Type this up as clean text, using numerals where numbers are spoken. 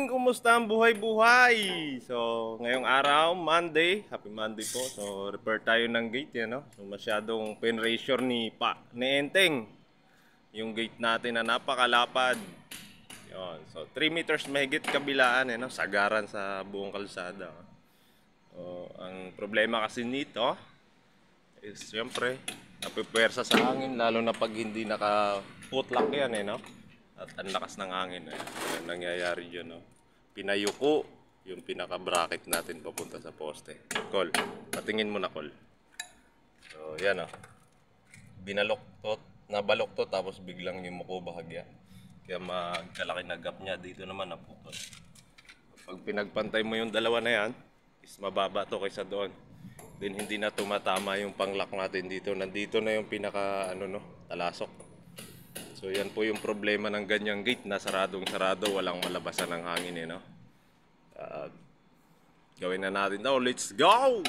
Kumusta ang buhay-buhay? So, ngayong araw, Monday. Happy Monday po. So, repair tayo ng gate yan, no? So, masyadong penrasure ni Enteng. Yung gate natin na napakalapad. Yun. So, 3 meters mahigit kabilaan, no? Sagaran sa buong kalsada. So, ang problema kasi nito is, syempre, napipersa sa hangin, lalo na pag hindi naka-putlock yan, no? At ang lakas ng hangin, Yan nangyayari dyan, no? Pinayuko yung pinaka-bracket natin papunta sa poste. Col, patingin mo na, Col. So, yan, binalok to, nabalok to, tapos biglang yumuko bahagya. Kaya magkalaki na gap niya. Dito naman naputol. Pag pinagpantay mo yung dalawa na yan, is mababa to kaysa doon. Then hindi na tumatama yung panglock natin dito. Nandito na yung pinaka, talasok. So yan po yung problema ng ganyang gate na saradong-sarado, walang malabasan ng hangin, no? Gawin na natin daw. Let's go!